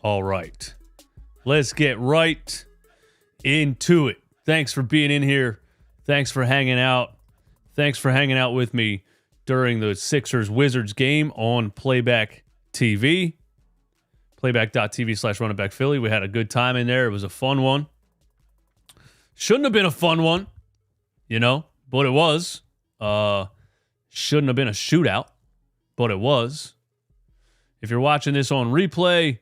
All right. Let's get right into it. Thanks for being in here. Thanks for hanging out. Thanks for hanging out with me during the Sixers-Wizards game on Playback TV. Playback.tv/RunItBackPhilly. We had a good time in there. It was a fun one. Shouldn't have been a fun one, but it was. Shouldn't have been a shootout, but it was. If you're watching this on replay,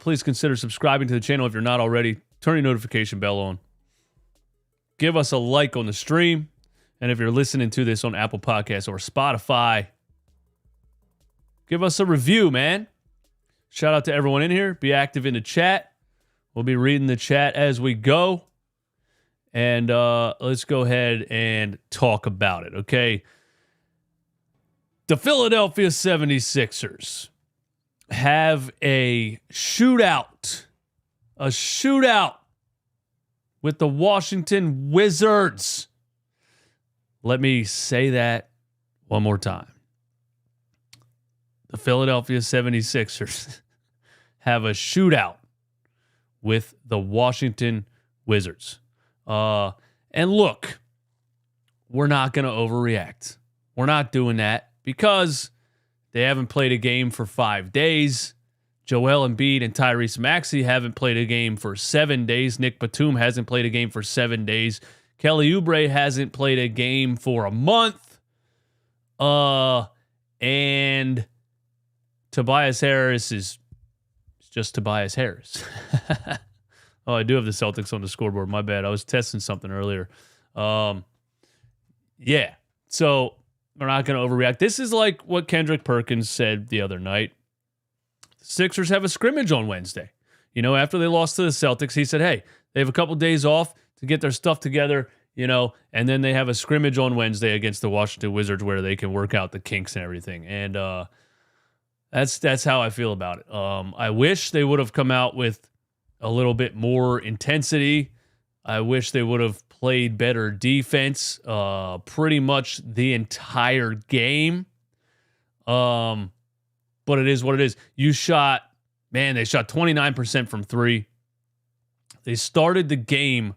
please consider subscribing to the channel if you're not already. Turn your notification bell on. Give us a like on the stream. And if you're listening to this on Apple Podcasts or Spotify, give us a review, man. Shout out to everyone in here. Be active in the chat. We'll be reading the chat as we go. And let's go ahead and talk about it, okay? The Philadelphia 76ers have a shootout with the Washington Wizards. Let me say that one more time. The Philadelphia 76ers have a shootout with the Washington Wizards. And look, we're not going to overreact. We're not doing that because they haven't played a game for 5 days. Joel Embiid and Tyrese Maxey haven't played a game for 7 days. Nick Batum hasn't played a game for 7 days. Kelly Oubre hasn't played a game for a month. And Tobias Harris is just Tobias Harris. Oh, I do have the Celtics on the scoreboard. My bad. I was testing something earlier. Yeah. So we're not going to overreact. This is like what Kendrick Perkins said the other night. The Sixers have a scrimmage on Wednesday. After they lost to the Celtics, he said, hey, they have a couple days off to get their stuff together, and then they have a scrimmage on Wednesday against the Washington Wizards where they can work out the kinks and everything. And that's how I feel about it. I wish they would have come out with a little bit more intensity. I wish they would have played better defense pretty much the entire game. But it is what it is. They shot 29% from three. They started the game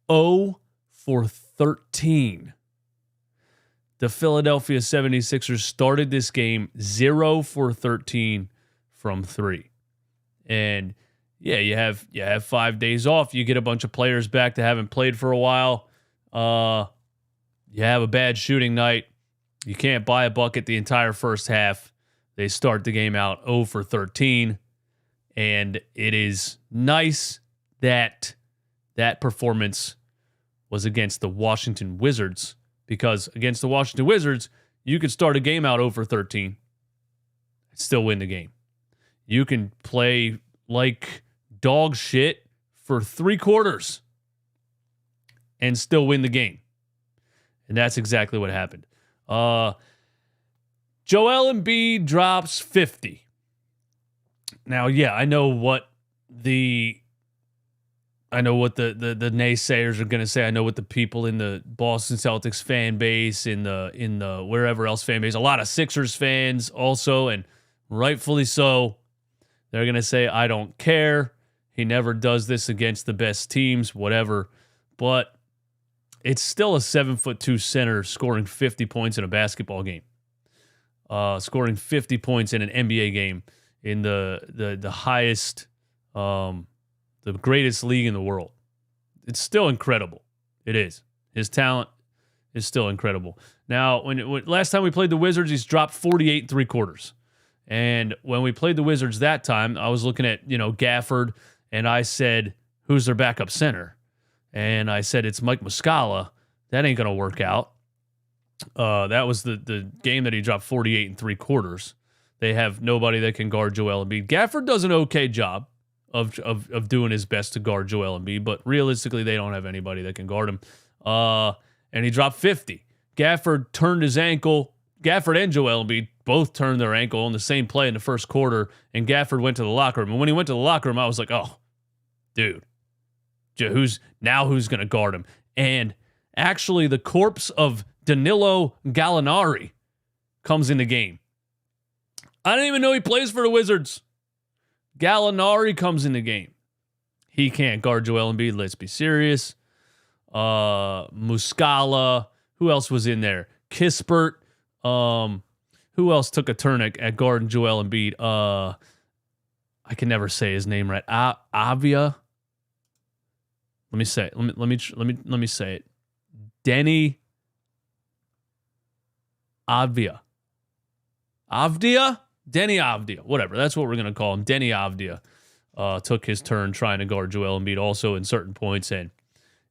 0 for 13. The Philadelphia 76ers started this game 0 for 13 from three. And yeah, you have 5 days off. You get a bunch of players back that haven't played for a while. You have a bad shooting night. You can't buy a bucket the entire first half. They start the game out 0 for 13. And it is nice that performance was against the Washington Wizards, because against the Washington Wizards, you could start a game out 0 for 13 and still win the game. You can play like dog shit for 3 quarters and still win the game. And that's exactly what happened. Joel Embiid drops 50. Now, yeah, I know what the naysayers are going to say. I know what the people in the Boston Celtics fan base, in the wherever else fan base, a lot of Sixers fans also, and rightfully so, they're going to say, I don't care. He never does this against the best teams, whatever. But it's still a 7'2" center scoring 50 points in a basketball game. Scoring 50 points in an NBA game in the highest, the greatest league in the world. It's still incredible. It is. His talent is still incredible. Now, when last time we played the Wizards, he's dropped 48 and 3/4. And when we played the Wizards that time, I was looking at, Gafford, and I said, who's their backup center? And I said, it's Mike Muscala. That ain't going to work out. That was the game that he dropped 48 and 3/4. They have nobody that can guard Joel Embiid. Gafford does an okay job of doing his best to guard Joel Embiid, but realistically, they don't have anybody that can guard him. And he dropped 50. Gafford turned his ankle. Gafford and Joel Embiid both turned their ankle on the same play in the first quarter, and Gafford went to the locker room. And when he went to the locker room, I was like, oh, dude, who's going to guard him? And actually, the corpse of Danilo Gallinari comes in the game. I didn't even know he plays for the Wizards. Gallinari comes in the game. He can't guard Joel Embiid. Let's be serious. Muscala. Who else was in there? Kispert. Who else took a turn at guarding Joel Embiid? I can never say his name right. Avia. Let me say it. Let me say it. Denny Avdia. Denny Avdia. Whatever. That's what we're gonna call him. Denny Avdia took his turn trying to guard Joel Embiid also in certain points, and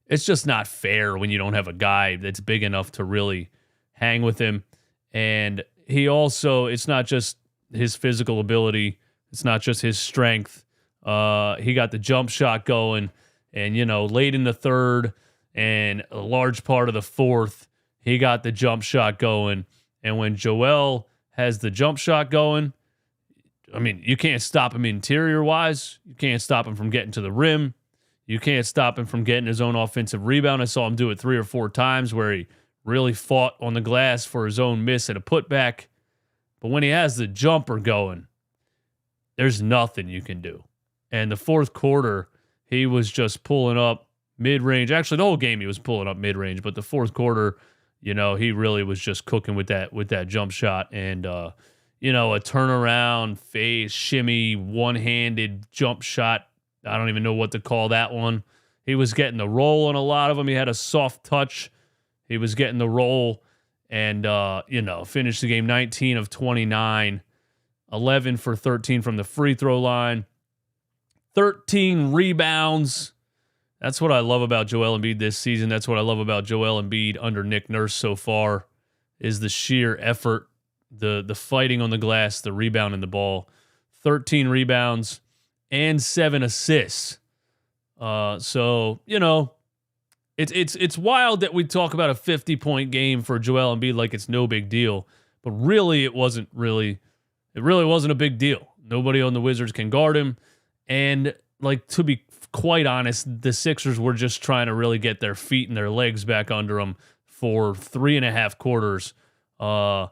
it's just not fair when you don't have a guy that's big enough to really hang with him. And he also, it's not just his physical ability, it's not just his strength. He got the jump shot going, and late in the third and a large part of the fourth, he got the jump shot going. And when Joel has the jump shot going, I mean, you can't stop him interior-wise. You can't stop him from getting to the rim. You can't stop him from getting his own offensive rebound. I saw him do it 3 or 4 times where he really fought on the glass for his own miss at a putback. But when he has the jumper going, there's nothing you can do. And the fourth quarter, he was just pulling up mid-range. Actually, the whole game he was pulling up mid-range, but the fourth quarter, he really was just cooking with that jump shot. And a turnaround, face, shimmy, one-handed jump shot. I don't even know what to call that one. He was getting the roll on a lot of them. He had a soft touch. He was getting the roll and, finished the game 19 of 29, 11 for 13 from the free throw line, 13 rebounds. That's what I love about Joel Embiid this season. That's what I love about Joel Embiid under Nick Nurse so far is the sheer effort, the fighting on the glass, the rebounding the ball. 13 rebounds and 7 assists. It's wild that we talk about a 50-point game for Joel Embiid like it's no big deal, but really it really wasn't a big deal. Nobody on the Wizards can guard him, and to be quite honest, the Sixers were just trying to really get their feet and their legs back under them for 3.5 quarters. I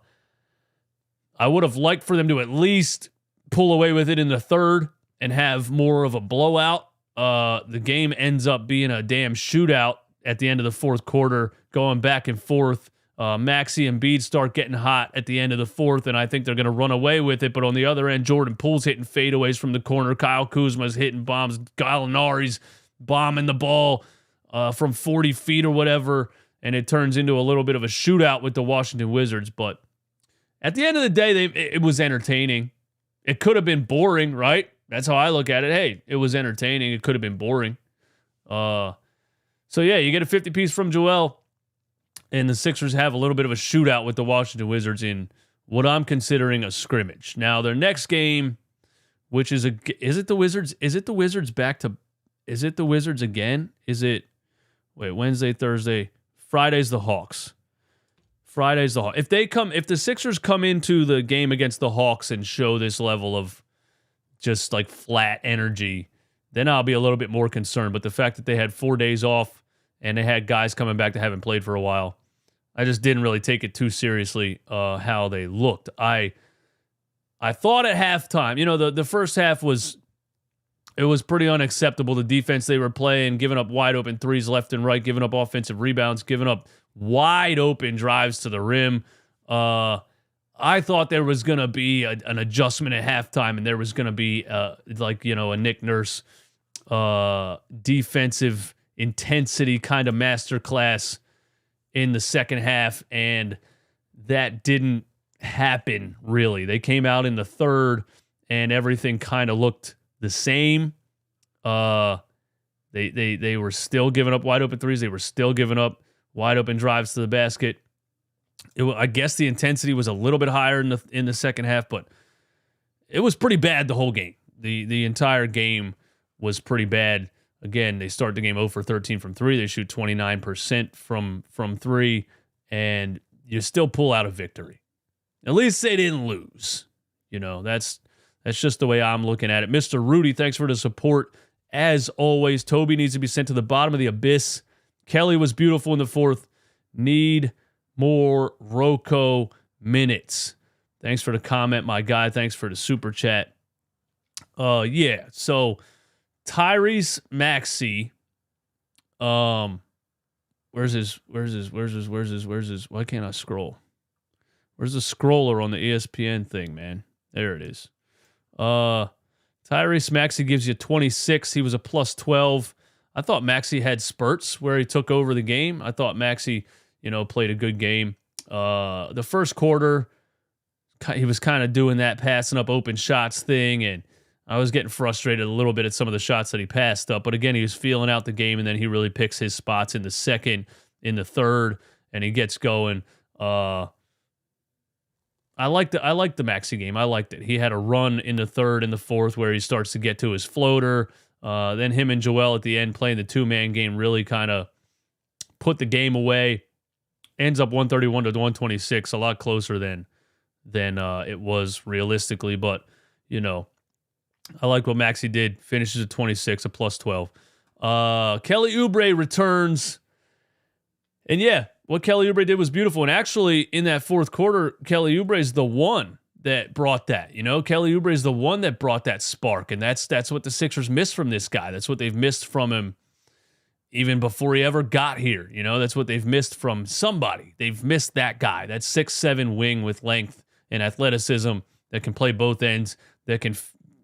would have liked for them to at least pull away with it in the third and have more of a blowout. The game ends up being a damn shootout at the end of the fourth quarter, going back and forth. Maxey and Embiid start getting hot at the end of the fourth, and I think they're going to run away with it. But on the other end, Jordan Poole's hitting fadeaways from the corner. Kyle Kuzma's hitting bombs. Gallinari's bombing the ball from 40 feet or whatever, and it turns into a little bit of a shootout with the Washington Wizards. But at the end of the day, it was entertaining. It could have been boring, right? That's how I look at it. Hey, it was entertaining. It could have been boring. So, yeah, you get a 50-piece from Joel, and the Sixers have a little bit of a shootout with the Washington Wizards in what I'm considering a scrimmage. Now, their next game, which is it the Wizards? Is it the Wizards again? Wednesday, Thursday, Friday's the Hawks. If the Sixers come into the game against the Hawks and show this level of just flat energy, then I'll be a little bit more concerned. But the fact that they had 4 days off and they had guys coming back that haven't played for a while, I just didn't really take it too seriously how they looked. I thought at halftime, the first half was pretty unacceptable. The defense they were playing, giving up wide open threes left and right, giving up offensive rebounds, giving up wide open drives to the rim. I thought there was going to be an adjustment at halftime, and there was going to be a Nick Nurse defensive intensity kind of masterclass in the second half, and that didn't happen really. They came out in the third, and everything kind of looked the same. They were still giving up wide open threes. They were still giving up wide open drives to the basket. I guess the intensity was a little bit higher in the second half, but it was pretty bad the whole game. The entire game was pretty bad. Again, they start the game 0 for 13 from 3. They shoot 29% from 3, and you still pull out a victory. At least they didn't lose. That's just the way I'm looking at it. Mr. Rudy, thanks for the support. As always, Toby needs to be sent to the bottom of the abyss. Kelly was beautiful in the fourth. Need more Rocco minutes. Thanks for the comment, my guy. Thanks for the super chat. Yeah. So Tyrese Maxey, where's his, why can't I scroll? Where's the scroller on the ESPN thing, man? There it is. Tyrese Maxey gives you 26. He was a plus 12. I thought Maxey had spurts where he took over the game. I thought Maxey, played a good game. The first quarter, he was kind of doing that passing up open shots thing, and I was getting frustrated a little bit at some of the shots that he passed up. But again, he was feeling out the game, and then he really picks his spots in the second, in the third, and he gets going. I liked the Maxey game. I liked it. He had a run in the third and the fourth where he starts to get to his floater. Then him and Joel at the end playing the two-man game really kind of put the game away. Ends up 131 to 126, a lot closer than it was realistically. But, I like what Maxey did. Finishes at 26, a plus 12. Kelly Oubre returns. And yeah, what Kelly Oubre did was beautiful. And actually, in that fourth quarter, Kelly Oubre is the one that brought that. Kelly Oubre is the one that brought that spark. And that's what the Sixers missed from this guy. That's what they've missed from him even before he ever got here. That's what they've missed from somebody. They've missed that guy, that 6'7" wing with length and athleticism that can play both ends, that can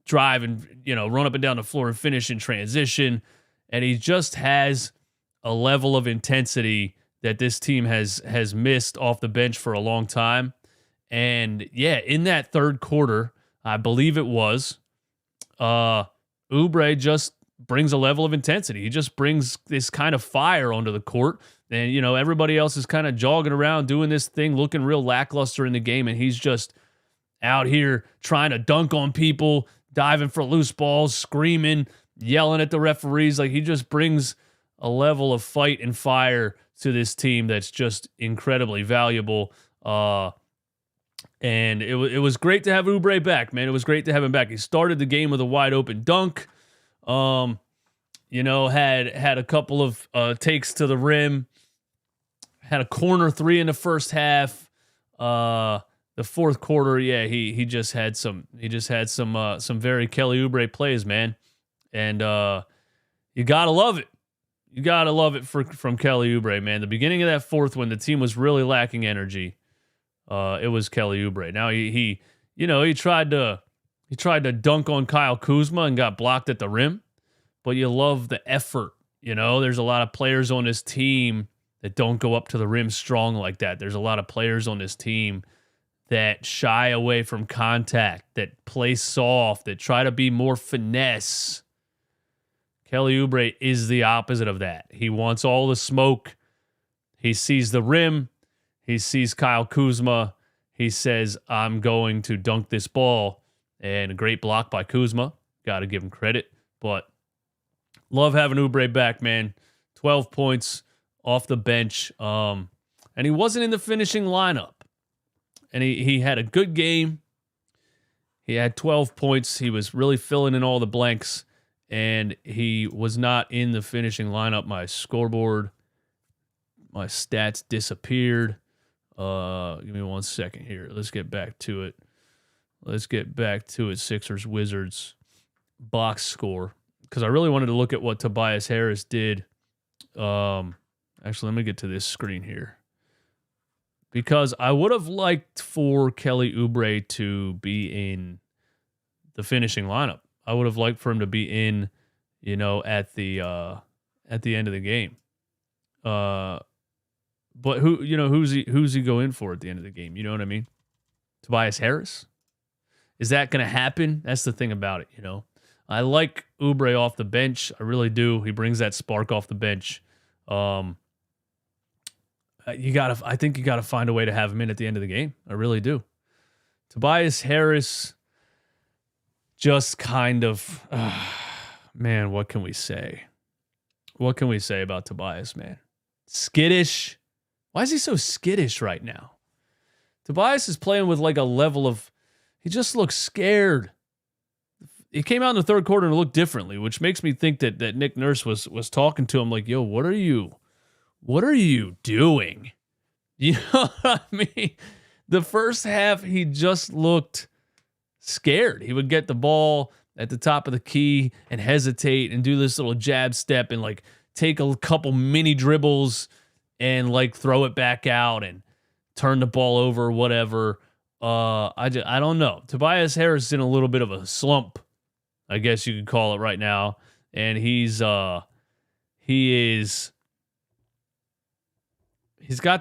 drive and, run up and down the floor and finish in transition. And he just has a level of intensity that this team has missed off the bench for a long time. And yeah, in that third quarter, I believe it was, Oubre just brings a level of intensity. He just brings this kind of fire onto the court. And, everybody else is kind of jogging around doing this thing, looking real lackluster in the game. And he's just out here trying to dunk on people, diving for loose balls, screaming, yelling at the referees. Like, he just brings a level of fight and fire to this team that's just incredibly valuable. And it was great to have Oubre back, man. It was great to have him back. He started the game with a wide open dunk. Had a couple of takes to the rim. Had a corner three in the first half. The fourth quarter, yeah, he just had some very Kelly Oubre plays, man. And you gotta love it. You gotta love it from Kelly Oubre, man. The beginning of that fourth, when the team was really lacking energy, it was Kelly Oubre. Now he tried to dunk on Kyle Kuzma and got blocked at the rim, but you love the effort. There's a lot of players on this team that don't go up to the rim strong like that. There's a lot of players on this team that shy away from contact, that play soft, that try to be more finesse. Kelly Oubre is the opposite of that. He wants all the smoke. He sees the rim. He sees Kyle Kuzma. He says, I'm going to dunk this ball. And a great block by Kuzma. Got to give him credit. But love having Oubre back, man. 12 points off the bench. And he wasn't in the finishing lineup. And he had a good game. He had 12 points. He was really filling in all the blanks. And he was not in the finishing lineup. My scoreboard, my stats disappeared. Give me 1 second here. Let's get back to it. Sixers Wizards box score, because I really wanted to look at what Tobias Harris did. Actually, let me get to this screen here, because I would have liked for Kelly Oubre to be in the finishing lineup. I would have liked for him to be in, at the end of the game. But who's he go in for at the end of the game? You know what I mean? Tobias Harris? Is that going to happen? That's the thing about it, I like Oubre off the bench. I really do. He brings that spark off the bench. I think you gotta find a way to have him in at the end of the game. I really do. Tobias Harris, just kind of, man, what can we say? What can we say about Tobias, man? Skittish. Why is he so skittish right now? Tobias is playing with like a level of, he just looks scared. He came out in the third quarter and looked differently, which makes me think that Nick Nurse was talking to him like, yo, what are you doing? You know what I mean? The first half, he just looked scared. He would get the ball at the top of the key and hesitate and do this little jab step and like take a couple mini dribbles and like throw it back out and turn the ball over or whatever. I don't know. Tobias Harris is in a little bit of a slump, I guess you could call it right now. And he's got the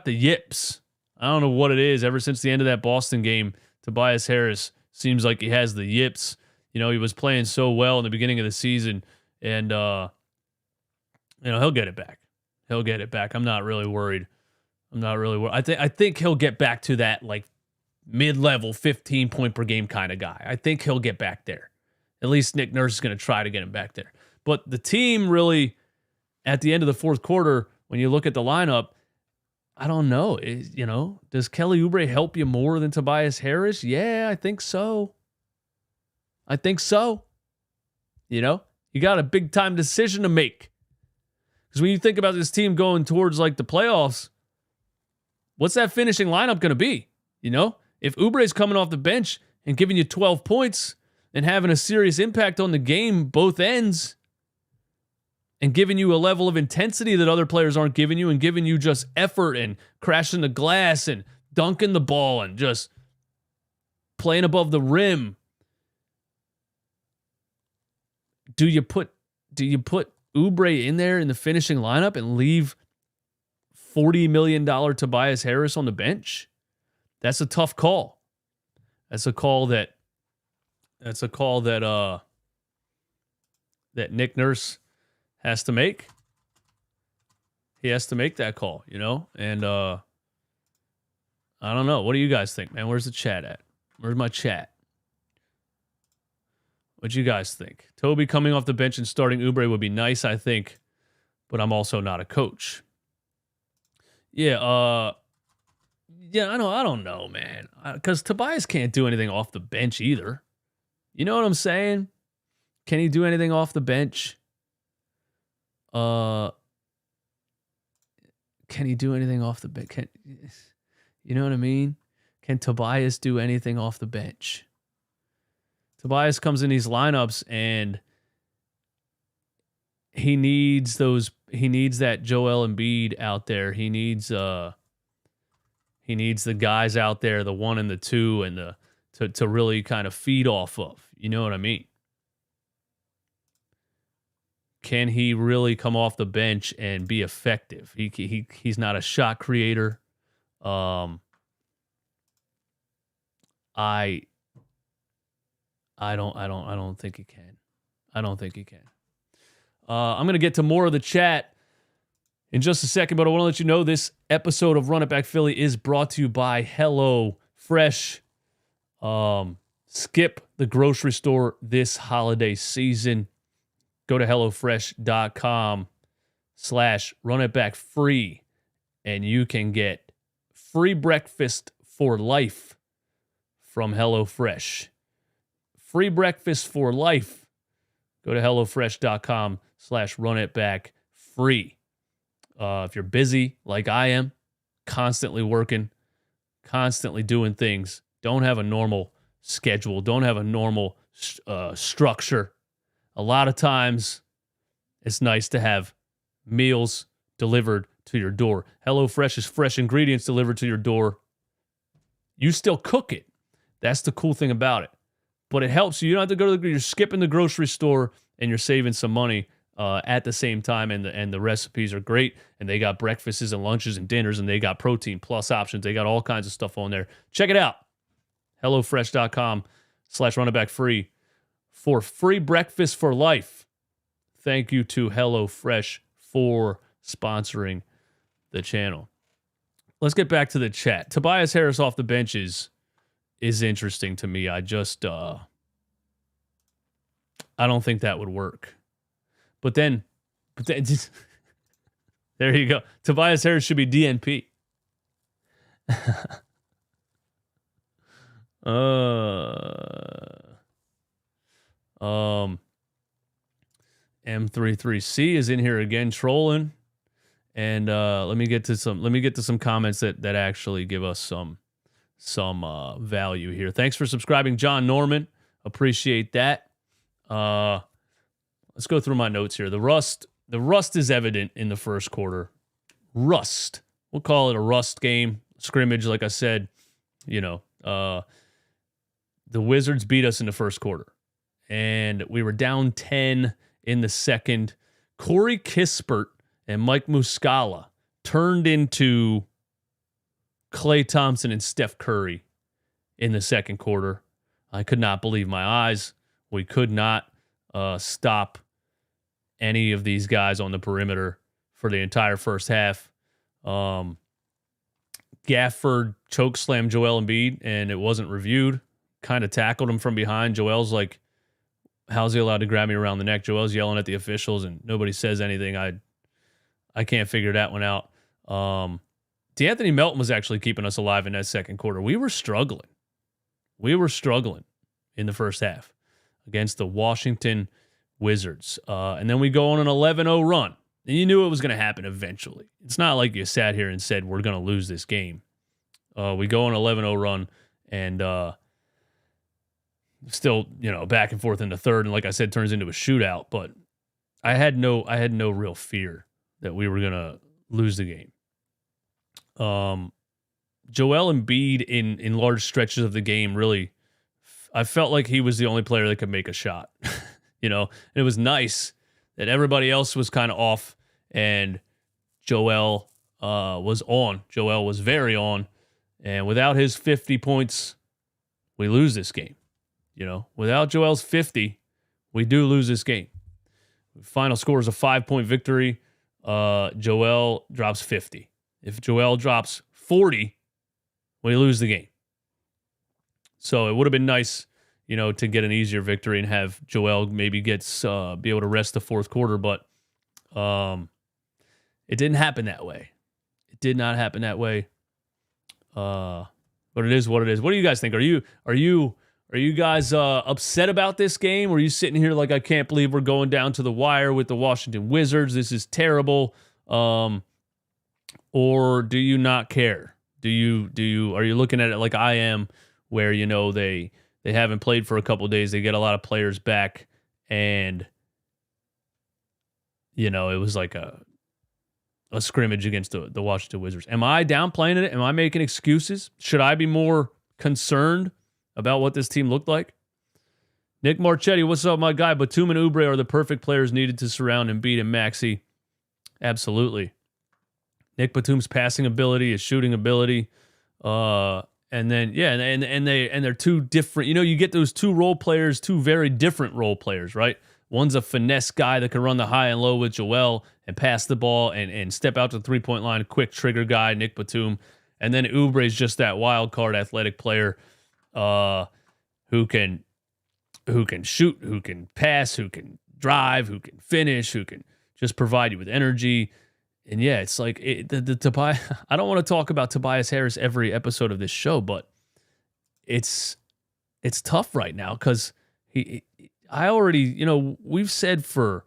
yips. I don't know what it is. Ever since the end of that Boston game, Tobias Harris seems like he has the yips. You know, he was playing so well in the beginning of the season, and he'll get it back. He'll get it back. I'm not really worried. I think he'll get back to that like mid-level 15-point per game kind of guy. I think he'll get back there. At least Nick Nurse is going to try to get him back there. But the team really, at the end of the fourth quarter, when you look at the lineup, I don't know. Does Kelly Oubre help you more than Tobias Harris? Yeah, I think so. You know, you got a big time decision to make. Because when you think about this team going towards like the playoffs, what's that finishing lineup going to be? You know, if Oubre's coming off the bench and giving you 12 points and having a serious impact on the game, both ends, and giving you a level of intensity that other players aren't giving you, and giving you just effort and crashing the glass and dunking the ball and just playing above the rim. Do you put Oubre in there in the finishing lineup and leave $40 million Tobias Harris on the bench? That's a tough call. That's a call that Nick Nurse has to make. He has to make that call, you know? And I don't know. What do you guys think, man? Where's the chat at? Where's my chat? What do you guys think? Toby coming off the bench and starting Oubre would be nice, I think, but I'm also not a coach. Yeah, I don't know, man. Because Tobias can't do anything off the bench either. You know what I'm saying? Can he do anything off the bench? Can he do anything off the bench? You know what I mean? Can Tobias do anything off the bench? Tobias comes in these lineups and he needs that Joel Embiid out there. He needs the guys out there, the 1 and the 2, and to really kind of feed off of. You know what I mean? Can he really come off the bench and be effective? He's not a shot creator. I don't think he can. I'm going to get to more of the chat in just a second, but I want to let you know this episode of Run It Back Philly is brought to you by HelloFresh. Skip the grocery store this holiday season. Go to HelloFresh.com/runitbackfree and you can get free breakfast for life from HelloFresh. Free breakfast for life. Go to HelloFresh.com/runitbackfree. If you're busy like I am, constantly working, constantly doing things, don't have a normal schedule, don't have a normal structure, a lot of times it's nice to have meals delivered to your door. HelloFresh is fresh ingredients delivered to your door. You still cook it. That's the cool thing about it. But it helps you. You don't have to go to you're skipping the grocery store and you're saving some money at the same time. And the recipes are great. And they got breakfasts and lunches and dinners, and they got protein plus options. They got all kinds of stuff on there. Check it out. HelloFresh.com/runitbackfree for free breakfast for life. Thank you to HelloFresh for sponsoring the channel. Let's get back to the chat. Tobias Harris off the bench is interesting to me. I just I don't think that would work. But then there you go. Tobias Harris should be DNP. M33C is in here again trolling. And let me get to some comments that actually give us some value here. Thanks for subscribing, John Norman. Appreciate that. Let's go through my notes here. The rust is evident in the first quarter. Rust. We'll call it a rust game. Scrimmage, like I said. The Wizards beat us in the first quarter. And we were down 10 in the second. Corey Kispert and Mike Muscala turned into Klay Thompson and Steph Curry in the second quarter. I could not believe my eyes. We could not stop any of these guys on the perimeter for the entire first half. Gafford chokeslammed Joel Embiid, and it wasn't reviewed. Kind of tackled him from behind. Joel's like, how's he allowed to grab me around the neck? Joel's yelling at the officials, and nobody says anything. I can't figure that one out. DeAnthony Melton was actually keeping us alive in that second quarter. We were struggling. In the first half against the Washington Wizards. And then we go on an 11-0 run. And you knew it was going to happen eventually. It's not like you sat here and said, we're going to lose this game. We go on an 11-0 run and still, back and forth in the third. And like I said, turns into a shootout. But I had no real fear that we were going to lose the game. Joel Embiid in large stretches of the game really, I felt like he was the only player that could make a shot. And it was nice that everybody else was kind of off and Joel was on. Joel was very on. And without his 50 points, we lose this game. Without Joel's 50, we do lose this game. Final score is a 5-point victory. Joel drops 50. If Joel drops 40, we lose the game. So it would have been nice, to get an easier victory and have Joel maybe be able to rest the fourth quarter, but it didn't happen that way. It did not happen that way. But it is what it is. What do you guys think? Are you guys upset about this game? Or are you sitting here like, I can't believe we're going down to the wire with the Washington Wizards? This is terrible. Or do you not care? Are you looking at it like I am, where they haven't played for a couple of days, they get a lot of players back, and it was like a scrimmage against the Washington Wizards. Am I downplaying it? Am I making excuses? Should I be more concerned about what this team looked like? Nick Marchetti, what's up, my guy? Batum and Oubre are the perfect players needed to surround Embiid and Maxey. Absolutely. Nick Batum's passing ability, his shooting ability, and then they're two different. You get those two role players, two very different role players, right? One's a finesse guy that can run the high and low with Joel and pass the ball and step out to the 3-point line, quick trigger guy, Nick Batum, and then Oubre's just that wild card athletic player, who can shoot, who can pass, who can drive, who can finish, who can just provide you with energy. And yeah, it's like the Tobias. I don't want to talk about Tobias Harris every episode of this show, but it's tough right now because we've said for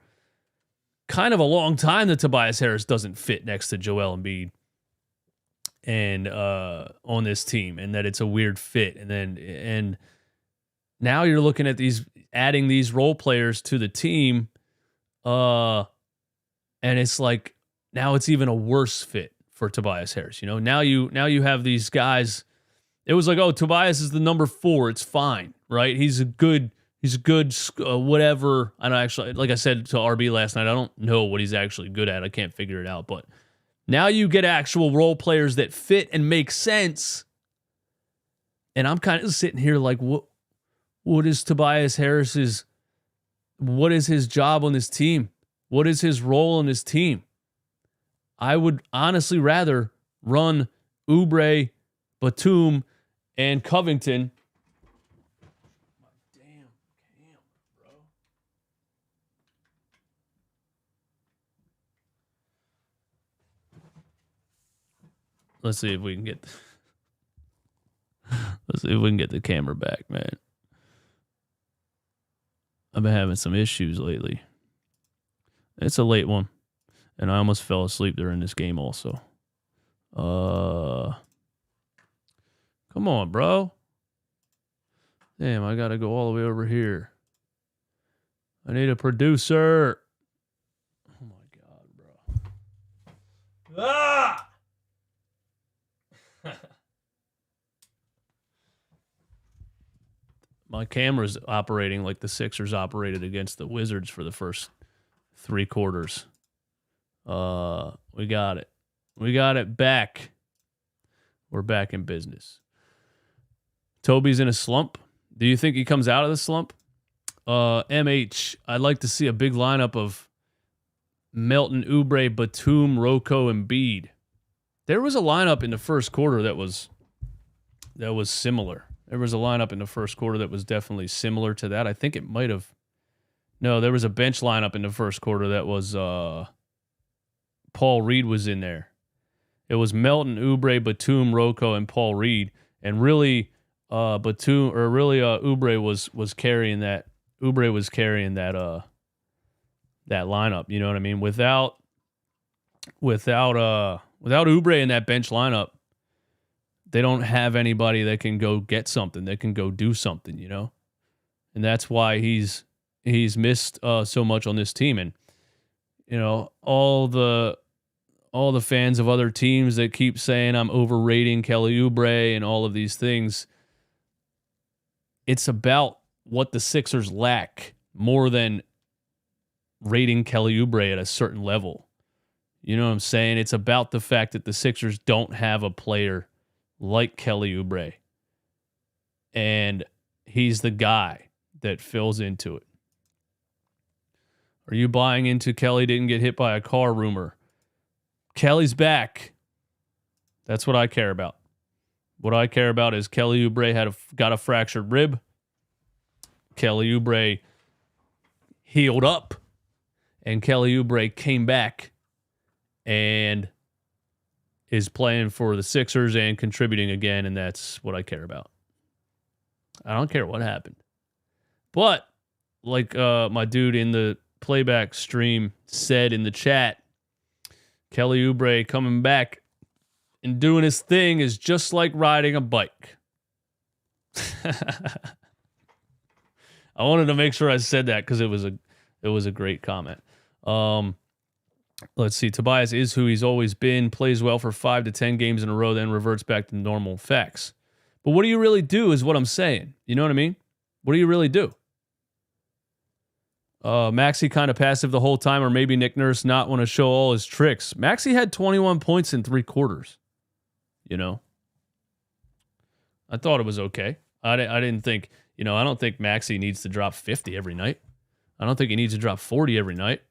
kind of a long time that Tobias Harris doesn't fit next to Joel Embiid and on this team, and that it's a weird fit. And now you're looking at adding these role players to the team, and it's like, now it's even a worse fit for Tobias Harris. Now you have these guys. It was like, oh, Tobias is the number 4. It's fine, right? He's a good whatever. I don't actually, like I said to RB last night, I don't know what he's actually good at. I can't figure it out. But now you get actual role players that fit and make sense. And I'm kind of sitting here like, what is Tobias Harris's? What is his job on this team? What is his role on this team? I would honestly rather run Oubre, Batum, and Covington. Damn camera, bro. Let's see if we can get the camera back, man. I've been having some issues lately. It's a late one. And I almost fell asleep during this game also. Come on, bro. Damn, I got to go all the way over here. I need a producer. Oh my God, bro. Ah! My camera's operating like the Sixers operated against the Wizards for the first 3 quarters. We got it. We got it back. We're back in business. Toby's in a slump. Do you think he comes out of the slump? MH, I'd like to see a big lineup of Melton, Oubre, Batum, Rocco, Embiid. There was a lineup in the first quarter that was similar. There was a lineup in the first quarter that was definitely similar to that. I think it might have. No, there was a bench lineup in the first quarter that was Paul Reed was in there. It was Melton, Oubre, Batum, Rocco, and Paul Reed. And really, Oubre was carrying that. Oubre was carrying that lineup. You know what I mean? Without Oubre in that bench lineup, they don't have anybody that can go get something, that can go do something, you know? And that's why he's missed so much on this team. And, you know, all the fans of other teams that keep saying I'm overrating Kelly Oubre and all of these things, it's about what the Sixers lack more than rating Kelly Oubre at a certain level. You know what I'm saying? It's about the fact that the Sixers don't have a player like Kelly Oubre. And he's the guy that fills into it. Are you buying into Kelly didn't get hit by a car rumor? Kelly's back. That's what I care about. What I care about is Kelly Oubre got a fractured rib. Kelly Oubre healed up. And Kelly Oubre came back and is playing for the Sixers and contributing again, and that's what I care about. I don't care what happened. But, like my dude in the playback stream said in the chat, Kelly Oubre coming back and doing his thing is just like riding a bike. I wanted to make sure I said that because it was a great comment. Let's see. Tobias is who he's always been, plays well for 5 to 10 games in a row, then reverts back to normal facts. But what do you really do is what I'm saying. You know what I mean? What do you really do? Maxey kind of passive the whole time, or maybe Nick Nurse not want to show all his tricks. Maxey had 21 points in 3 quarters. You know? I thought it was okay. I didn't think, you know, I don't think Maxey needs to drop 50 every night. I don't think he needs to drop 40 every night.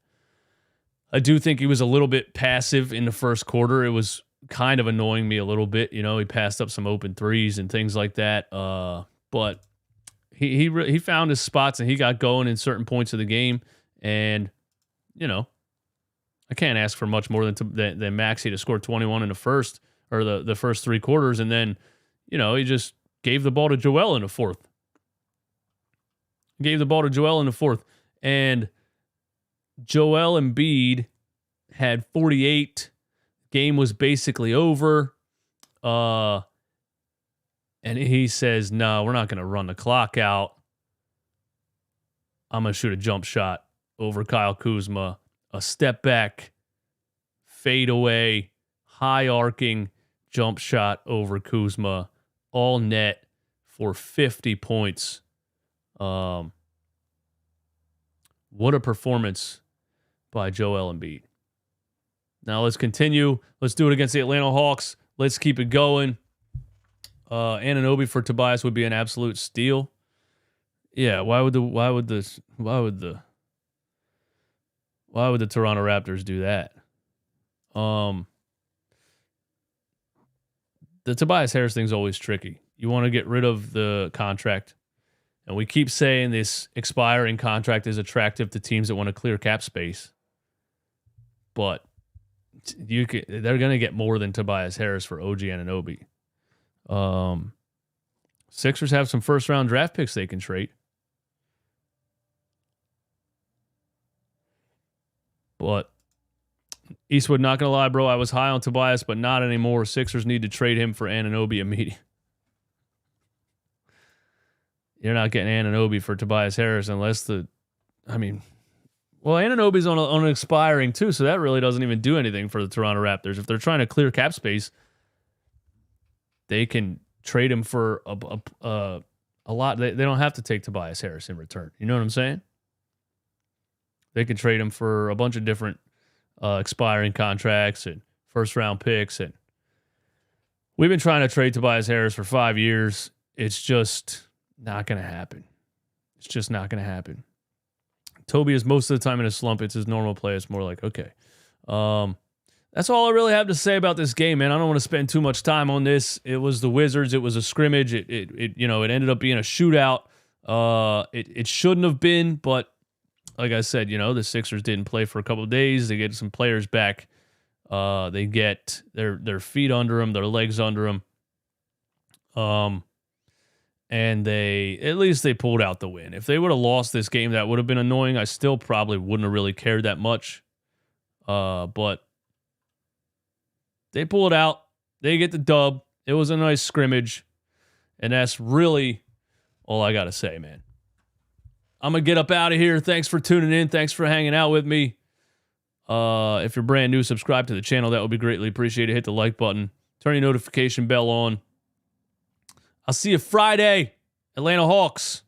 I do think he was a little bit passive in the first quarter. It was kind of annoying me a little bit. You know, he passed up some open threes and things like that. But he found his spots and he got going in certain points of the game. And, you know, I can't ask for much more than Maxey to score 21 in the first or the first 3 quarters. And then, you know, he just gave the ball to Joel in the fourth. And Joel Embiid had 48. Game was basically over. And he says, no, we're not going to run the clock out. I'm going to shoot a jump shot over Kyle Kuzma. A step back, fade away, high arcing jump shot over Kuzma. All net for 50 points. What a performance by Joel Embiid. Now let's continue. Let's do it against the Atlanta Hawks. Let's keep it going. Anunoby for Tobias would be an absolute steal. Yeah, why would the Toronto Raptors do that? The Tobias Harris thing's always tricky. You want to get rid of the contract. And we keep saying this expiring contract is attractive to teams that want to clear cap space. But they're going to get more than Tobias Harris for OG Anunoby. Sixers have some first-round draft picks they can trade. But Eastwood, not going to lie, bro, I was high on Tobias, but not anymore. Sixers need to trade him for Anunoby immediately. You're not getting Anunoby for Tobias Harris unless the I mean, well, Anunoby's on an expiring too, so that really doesn't even do anything for the Toronto Raptors. If they're trying to clear cap space, they can trade him for a lot. They don't have to take Tobias Harris in return. You know what I'm saying? They could trade him for a bunch of different expiring contracts and first-round picks. And we've been trying to trade Tobias Harris for 5 years. It's just not going to happen. It's just not going to happen. Toby is most of the time in a slump. It's his normal play. It's more like, okay. That's all I really have to say about this game, man. I don't want to spend too much time on this. It was the Wizards. It was a scrimmage. It ended up being a shootout. It shouldn't have been, but like I said, the Sixers didn't play for a couple of days. They get some players back. They get their feet under them, their legs under them. And at least they pulled out the win. If they would have lost this game, that would have been annoying. I still probably wouldn't have really cared that much. But they pull it out. They get the dub. It was a nice scrimmage. And that's really all I got to say, man. I'm going to get up out of here. Thanks for tuning in. Thanks for hanging out with me. If you're brand new, subscribe to the channel. That would be greatly appreciated. Hit the like button. Turn your notification bell on. I'll see you Friday. Atlanta Hawks.